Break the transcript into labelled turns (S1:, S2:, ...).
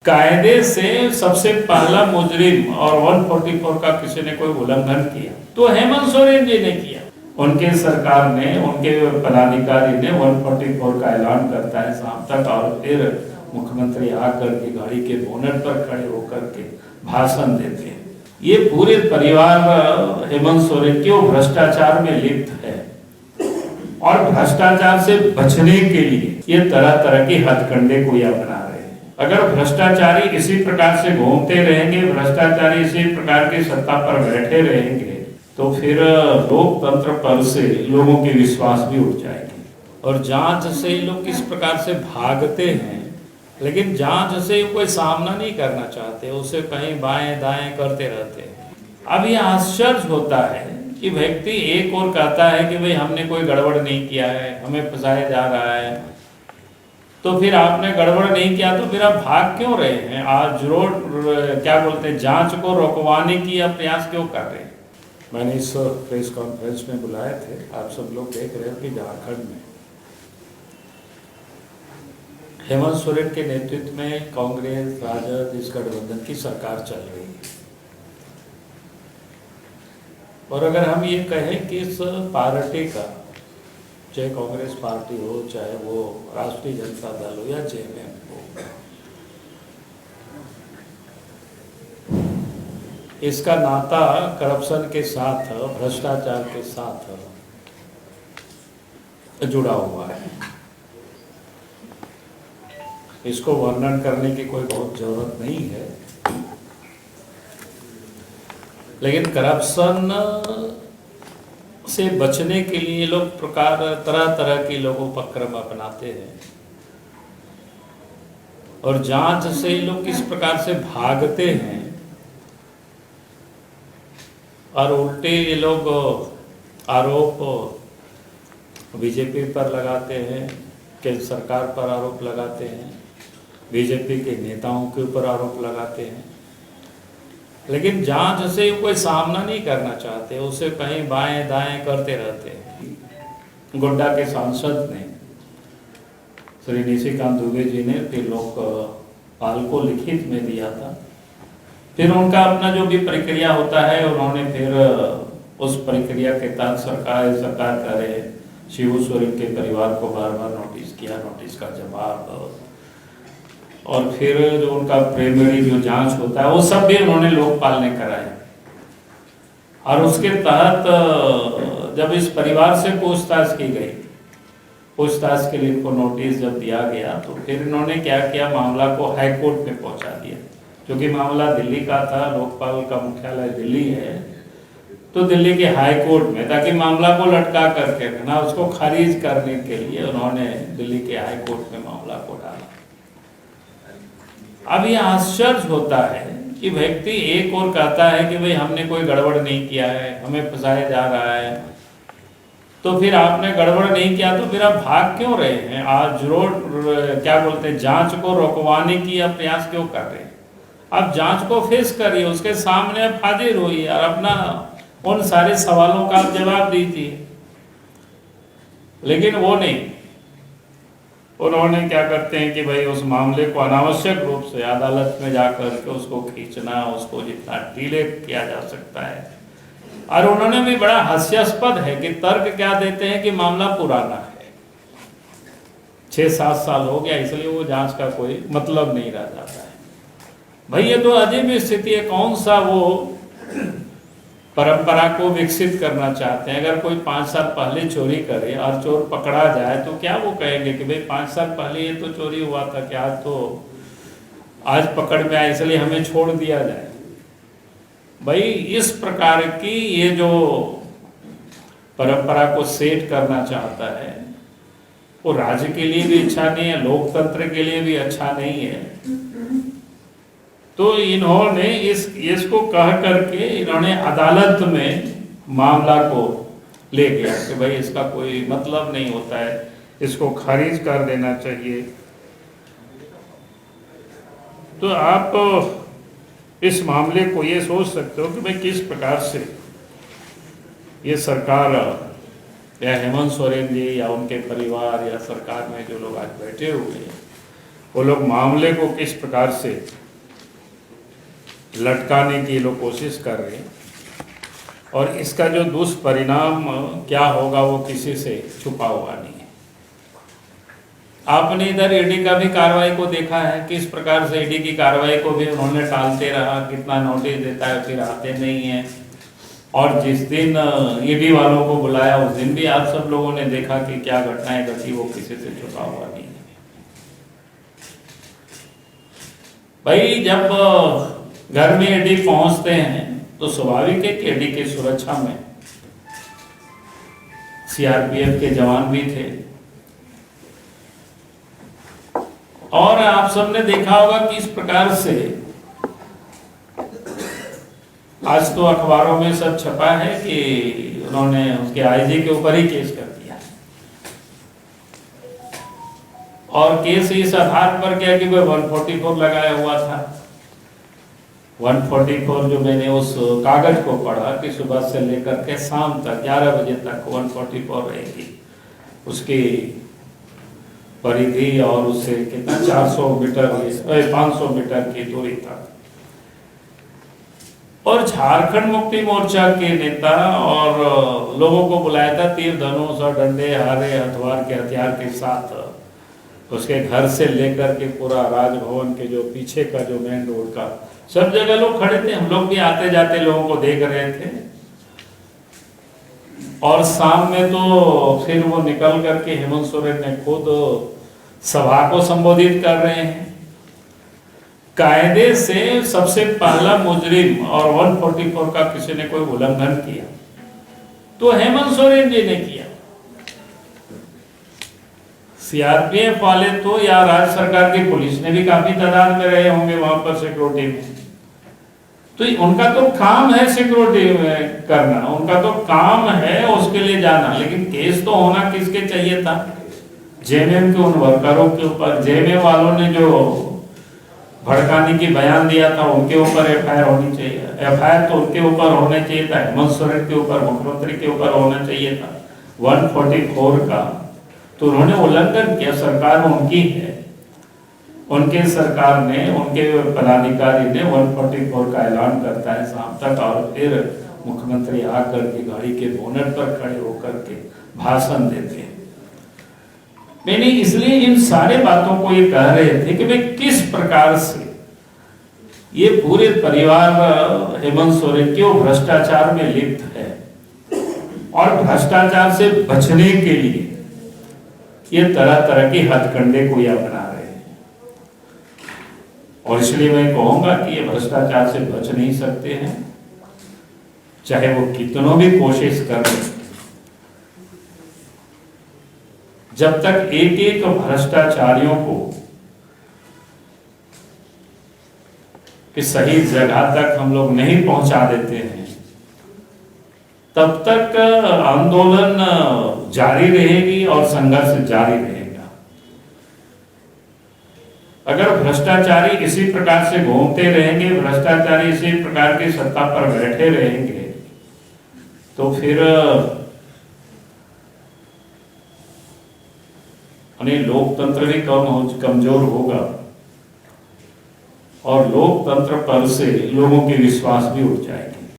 S1: कायदे से सबसे पहला मुजरिम और 144 का किसी ने कोई उल्लंघन किया तो हेमंत सोरेन जी ने किया। उनके सरकार ने, उनके पदाधिकारी ने 144 का ऐलान करता है शाम तक, और फिर मुख्यमंत्री आकर के गाड़ी के बोनट पर खड़े होकर के भाषण देते हैं। ये पूरे परिवार हेमंत सोरेन की वो भ्रष्टाचार में लिप्त है, और भ्रष्टाचार से बचने के लिए ये तरह तरह की हथकंडे को अपना रहे हैं। अगर भ्रष्टाचारी इसी प्रकार से घूमते रहेंगे, भ्रष्टाचारी इसी प्रकार की सत्ता पर बैठे रहेंगे, तो फिर लोकतंत्र पर से लोगों के विश्वास भी उठ जाएंगे। और जांच से लोग किस प्रकार से भागते हैं, लेकिन जांच से कोई सामना नहीं करना चाहते, उसे कहीं बाएं दाएं करते रहते हैं। अब ये आश्चर्य होता है कि व्यक्ति एक और कहता है कि भाई हमने कोई गड़बड़ नहीं किया है, हमें फंसाया जा रहा है, तो फिर आपने गड़बड़ नहीं किया तो फिर आप भाग क्यों रहे हैं? आज क्या बोलते हैं, जांच को रोकवाने की आप प्रयास क्यों कर रहे हैं? मैंने इस प्रेस कॉन्फ्रेंस में बुलाए थे, आप सब लोग देख रहे हो कि झारखंड में हेमंत सोरेन के नेतृत्व में कांग्रेस राजद इस गठबंधन की सरकार चल रही है। और अगर हम ये कहें कि इस पार्टी का, चाहे कांग्रेस पार्टी हो, चाहे वो राष्ट्रीय जनता दल हो या जेएमएम हो, इसका नाता करप्शन के साथ, भ्रष्टाचार के साथ जुड़ा हुआ है। इसको वर्णन करने की कोई बहुत जरूरत नहीं है, लेकिन करप्शन से बचने के लिए लोग तरह तरह के लोग उपक्रम अपनाते हैं, और जांच से लोग किस प्रकार से भागते हैं, और उल्टे ये लोग आरोप बीजेपी पर लगाते हैं, केंद्र सरकार पर आरोप लगाते हैं, बीजेपी के नेताओं के ऊपर आरोप लगाते हैं, लेकिन जांच से कोई सामना नहीं करना चाहते, उसे कहीं बाएं दाएं करते रहते हैं। गोड्डा के सांसद ने, श्री निशिकांत दुबे जी ने फिर लोकपाल को लिखित में दिया था। फिर उनका अपना जो भी प्रक्रिया होता है, उन्होंने फिर उस प्रक्रिया के तहत सरकार करे शिबू सोरेन के परिवार को बार बार नोटिस किया, नोटिस का जवाब, और फिर जो उनका प्रिलिमिनरी जो जांच होता है वो सब भी उन्होंने लोकपाल ने कराया। और उसके तहत जब इस परिवार से पूछताछ की गई, पूछताछ के लिए इनको नोटिस जब दिया गया, तो फिर इन्होंने क्या किया, मामला को हाई कोर्ट में पहुंचा दिया। क्योंकि मामला दिल्ली का था, लोकपाल का मुख्यालय दिल्ली है, तो दिल्ली के हाई कोर्ट में, ताकि मामला को लटका करके रखना, उसको खारिज करने के लिए उन्होंने दिल्ली के हाई कोर्ट में मामला को डाला। अब ये आश्चर्य होता है कि व्यक्ति एक और कहता है कि भाई हमने कोई गड़बड़ नहीं किया है, हमें फंसाया जा रहा है, तो फिर आपने गड़बड़ नहीं किया तो फिर आप भाग क्यों रहे हैं? आज क्या बोलते हैं, जांच को रोकवाने की आप प्रयास क्यों कर रहे हैं? आप जांच को फेस करिए, उसके सामने आप हाजिर होइए और अपना उन सारे सवालों का आप जवाब दीजिए। लेकिन वो नहीं, उन्होंने क्या करते हैं कि भाई उस मामले को अनावश्यक रूप से अदालत में जाकर के उसको खींचना, उसको जितना डिले किया जा सकता है। और उन्होंने भी बड़ा हास्यास्पद है कि तर्क क्या देते हैं कि मामला पुराना है, 6-7 साल हो गया, इसलिए वो जांच का कोई मतलब नहीं रह जाता है। भाई ये तो अजीब स्थिति है। कौन सा वो परंपरा को विकसित करना चाहते हैं? अगर कोई 5 साल पहले चोरी करे और चोर पकड़ा जाए, तो क्या वो कहेंगे कि भाई 5 साल पहले ये तो चोरी हुआ था, क्या आज पकड़ में आया इसलिए हमें छोड़ दिया जाए? भाई इस प्रकार की ये जो परंपरा को सेट करना चाहता है, वो राज्य के लिए भी अच्छा नहीं है, लोकतंत्र के लिए भी अच्छा नहीं है। तो इन्होंने इसको कह करके इन्होंने अदालत में मामला को ले गया कि भाई इसका कोई मतलब नहीं होता है, इसको खारिज कर देना चाहिए। तो आप इस मामले को ये सोच सकते हो कि भाई किस प्रकार से ये सरकार या हेमंत सोरेन जी या उनके परिवार या सरकार में जो लोग आज बैठे हुए हैं, वो लोग मामले को किस प्रकार से लटकाने की लोग कोशिश कर रहे हैं और इसका जो दुष्परिणाम क्या होगा वो किसी से छुपा हुआ नहीं है। आपने इधर ईडी का भी कार्रवाई को देखा है, किस प्रकार से ईडी की कार्रवाई को भी उन्होंने टालते रहा, कितना नोटिस देता है फिर आते नहीं है। और जिस दिन ईडी वालों को बुलाया उस दिन भी आप सब लोगों ने देखा कि क्या घटनाएं घटी, वो किसी से छुपा हुआ नहीं है। भाई जब घर में ईडी पहुंचते हैं तो स्वाभाविक है कि ईडी की सुरक्षा में सीआरपीएफ के जवान भी थे और आप सबने देखा होगा कि इस प्रकार से आज तो अखबारों में सब छपा है कि उन्होंने उसके आईजी के ऊपर ही केस कर दिया और केस इस आधार पर क्या कि कोई 144 लगाया हुआ था। 144 जो मैंने उस कागज को पढ़ा कि सुबह से लेकर के शाम तक 11 बजे तक 144 रहेगी उसकी परिधि और उससे कितना 400 मीटर 500 मीटर की दूरी तक। और झारखंड मुक्ति मोर्चा के नेता और लोगों को बुलाया था तीर धनुष और डंडे हारे हथियार के हथियार के साथ उसके घर से लेकर के पूरा राजभवन के जो पीछे का जो मेन रोड का सब जगह लोग खड़े थे। हम लोग भी आते जाते लोगों को देख रहे थे और शाम में तो फिर वो निकल करके हेमंत सोरेन ने खुद सभा को संबोधित कर रहे हैं। कायदे से सबसे पहला मुजरिम और 144 का किसी ने कोई उल्लंघन किया तो हेमंत सोरेन जी ने किया। सीआरपीएफ वाले तो या राज्य सरकार की पुलिस ने भी काफी तादाद में रहे होंगे वहां पर सिक्योरिटी में, तो उनका तो काम है सिक्योरिटी करना, उनका तो काम है उसके लिए जाना। लेकिन केस तो होना किसके चाहिए था? जेएमएम के उन वर्करों के ऊपर। जेएमएम वालों ने जो भड़काने की बयान दिया था उनके ऊपर एफआईआर होनी चाहिए। एफआईआर तो उनके ऊपर होना चाहिए था, हेमंत सोरेन के ऊपर, मुख्यमंत्री के ऊपर होना चाहिए था 144 का। तो उन्होंने उल्लंघन किया। सरकार उनकी है, उनके सरकार ने, उनके पदाधिकारी ने 144 का ऐलान करता है शाम तक और फिर मुख्यमंत्री आकर के गाड़ी के बोनट पर खड़े होकर के भाषण देते हैं। मैंने इसलिए इन सारे बातों को ये कह रहे थे कि भाई किस प्रकार से ये पूरे परिवार हेमंत सोरेन के वो भ्रष्टाचार में लिप्त है और भ्रष्टाचार से बचने के लिए ये तरह तरह की हथकंडे को ये अपना रहे हैं। और इसलिए मैं कहूंगा कि ये भ्रष्टाचार से बच नहीं सकते हैं, चाहे वो कितनों भी कोशिश कर लें। जब तक एक एक भ्रष्टाचारियों को कि सही जगह तक हम लोग नहीं पहुंचा देते हैं तब तक आंदोलन जारी रहेगी और संघर्ष जारी रहेगा। अगर भ्रष्टाचारी इसी प्रकार से घूमते रहेंगे, भ्रष्टाचारी इसी प्रकार की सत्ता पर बैठे रहेंगे तो फिर लोकतंत्र भी कमजोर होगा और लोकतंत्र पर से लोगों के विश्वास भी उठ जाएगा।